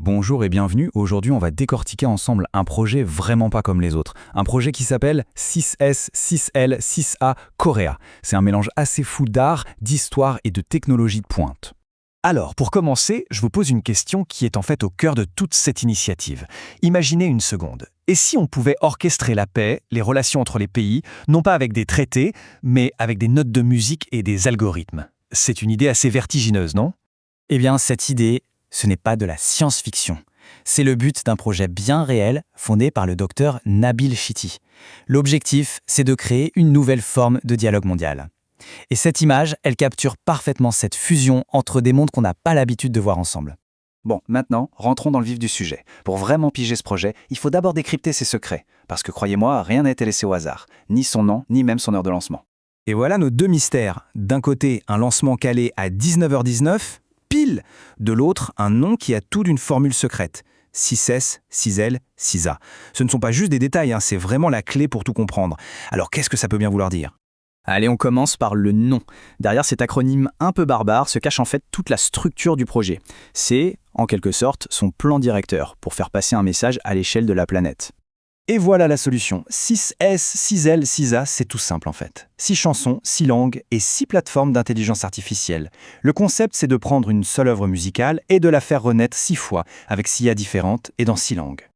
Bonjour et bienvenue. Aujourd'hui, on va décortiquer ensemble un projet vraiment pas comme les autres. Un projet qui s'appelle 6S, 6L, 6A Korea. C'est un mélange assez fou d'art, d'histoire et de technologie de pointe. Alors, pour commencer, je vous pose une question qui est en fait au cœur de toute cette initiative. Imaginez une seconde. Et si on pouvait orchestrer la paix, les relations entre les pays, non pas avec des traités, mais avec des notes de musique et des algorithmes? C'est une idée assez vertigineuse, non? Eh bien, cette idée, ce n'est pas de la science-fiction. C'est le but d'un projet bien réel fondé par le docteur Nabil Chiti. L'objectif, c'est de créer une nouvelle forme de dialogue mondial. Et cette image, elle capture parfaitement cette fusion entre des mondes qu'on n'a pas l'habitude de voir ensemble. Bon, maintenant, rentrons dans le vif du sujet. Pour vraiment piger ce projet, il faut d'abord décrypter ses secrets. Parce que croyez-moi, rien n'a été laissé au hasard. Ni son nom, ni même son heure de lancement. Et voilà nos deux mystères. D'un côté, un lancement calé à 19h19, pile. De l'autre, un nom qui a tout d'une formule secrète. 6S, 6L, 6A. Ce ne sont pas juste des détails, c'est vraiment la clé pour tout comprendre. Alors qu'est-ce que ça peut bien vouloir dire ? Allez, on commence par le nom. Derrière cet acronyme un peu barbare se cache en fait toute la structure du projet. C'est, en quelque sorte, son plan directeur pour faire passer un message à l'échelle de la planète. Et voilà la solution. 6S, 6L, 6A, c'est tout simple en fait. 6 chansons, 6 langues et 6 plateformes d'intelligence artificielle. Le concept, c'est de prendre une seule œuvre musicale et de la faire renaître 6 fois, avec 6 IA différentes et dans 6 langues.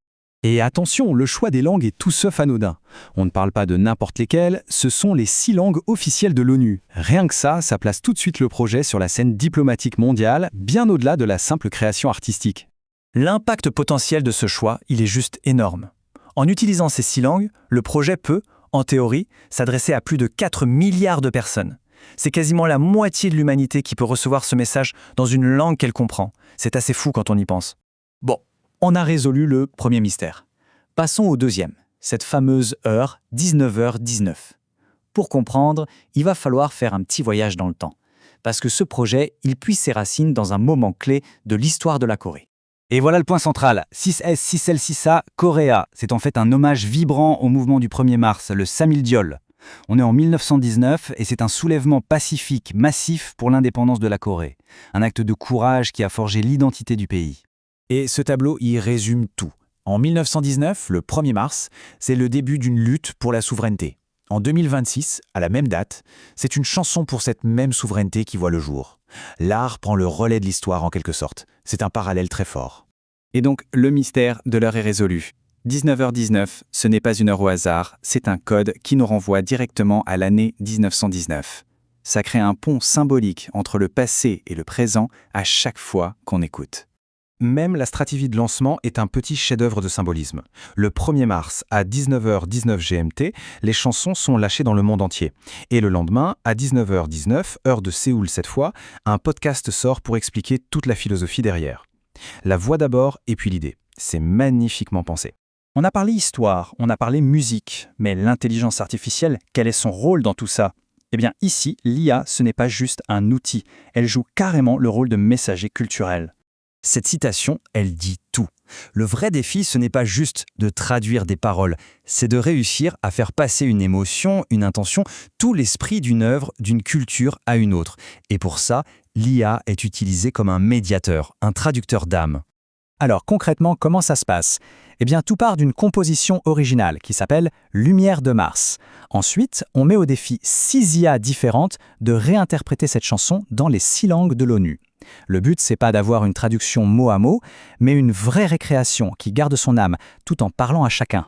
Et attention, le choix des langues est tout sauf anodin. On ne parle pas de n'importe lesquelles, ce sont les 6 langues officielles de l'ONU. Rien que ça place tout de suite le projet sur la scène diplomatique mondiale, bien au-delà de la simple création artistique. L'impact potentiel de ce choix, il est juste énorme. En utilisant ces 6 langues, le projet peut, en théorie, s'adresser à plus de 4 milliards de personnes. C'est quasiment la moitié de l'humanité qui peut recevoir ce message dans une langue qu'elle comprend. C'est assez fou quand on y pense. Bon, on a résolu le premier mystère. Passons au deuxième, cette fameuse heure 19h19. Pour comprendre, il va falloir faire un petit voyage dans le temps. Parce que ce projet, il puise ses racines dans un moment clé de l'histoire de la Corée. Et voilà le point central, 6S, 6L, 6A, Korea. C'est en fait un hommage vibrant au mouvement du 1er mars, le Samiljeol. On est en 1919 et c'est un soulèvement pacifique massif pour l'indépendance de la Corée. Un acte de courage qui a forgé l'identité du pays. Et ce tableau y résume tout. En 1919, le 1er mars, c'est le début d'une lutte pour la souveraineté. En 2026, à la même date, c'est une chanson pour cette même souveraineté qui voit le jour. L'art prend le relais de l'histoire en quelque sorte. C'est un parallèle très fort. Et donc, le mystère de l'heure est résolu. 19h19, ce n'est pas une heure au hasard, c'est un code qui nous renvoie directement à l'année 1919. Ça crée un pont symbolique entre le passé et le présent à chaque fois qu'on écoute. Même la stratégie de lancement est un petit chef-d'œuvre de symbolisme. Le 1er mars, à 19h19 GMT, les chansons sont lâchées dans le monde entier. Et le lendemain, à 19h19, heure de Séoul cette fois, un podcast sort pour expliquer toute la philosophie derrière. La voix d'abord et puis l'idée. C'est magnifiquement pensé. On a parlé histoire, on a parlé musique, mais l'intelligence artificielle, quel est son rôle dans tout ça ? Eh bien ici, l'IA, ce n'est pas juste un outil, elle joue carrément le rôle de messager culturel. Cette citation, elle dit tout. Le vrai défi, ce n'est pas juste de traduire des paroles, c'est de réussir à faire passer une émotion, une intention, tout l'esprit d'une œuvre, d'une culture à une autre. Et pour ça, l'IA est utilisée comme un médiateur, un traducteur d'âme. Alors concrètement, comment ça se passe ? Eh bien, tout part d'une composition originale qui s'appelle « Lumière de Mars ». Ensuite, on met au défi 6 IA différentes de réinterpréter cette chanson dans les 6 langues de l'ONU. Le but, c'est pas d'avoir une traduction mot à mot, mais une vraie récréation qui garde son âme, tout en parlant à chacun.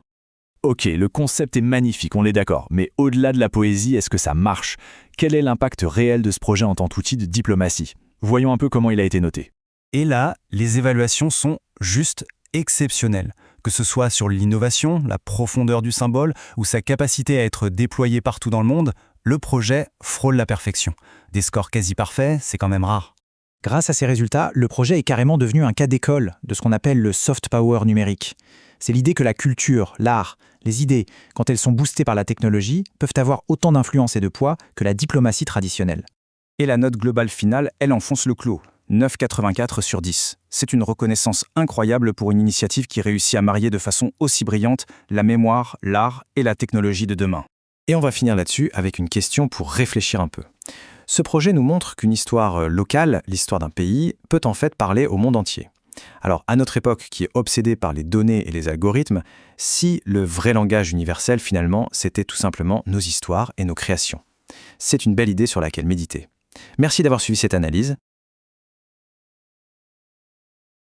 Ok, le concept est magnifique, on est d'accord, mais au-delà de la poésie, est-ce que ça marche ? Quel est l'impact réel de ce projet en tant qu'outil de diplomatie ? Voyons un peu comment il a été noté. Et là, les évaluations sont juste exceptionnelles. Que ce soit sur l'innovation, la profondeur du symbole ou sa capacité à être déployé partout dans le monde, le projet frôle la perfection. Des scores quasi parfaits, c'est quand même rare. Grâce à ces résultats, le projet est carrément devenu un cas d'école de ce qu'on appelle le soft power numérique. C'est l'idée que la culture, l'art, les idées, quand elles sont boostées par la technologie, peuvent avoir autant d'influence et de poids que la diplomatie traditionnelle. Et la note globale finale, elle enfonce le clou. 9,84 sur 10. C'est une reconnaissance incroyable pour une initiative qui réussit à marier de façon aussi brillante la mémoire, l'art et la technologie de demain. Et on va finir là-dessus avec une question pour réfléchir un peu. Ce projet nous montre qu'une histoire locale, l'histoire d'un pays, peut en fait parler au monde entier. Alors, à notre époque qui est obsédée par les données et les algorithmes, si le vrai langage universel, finalement, c'était tout simplement nos histoires et nos créations. C'est une belle idée sur laquelle méditer. Merci d'avoir suivi cette analyse.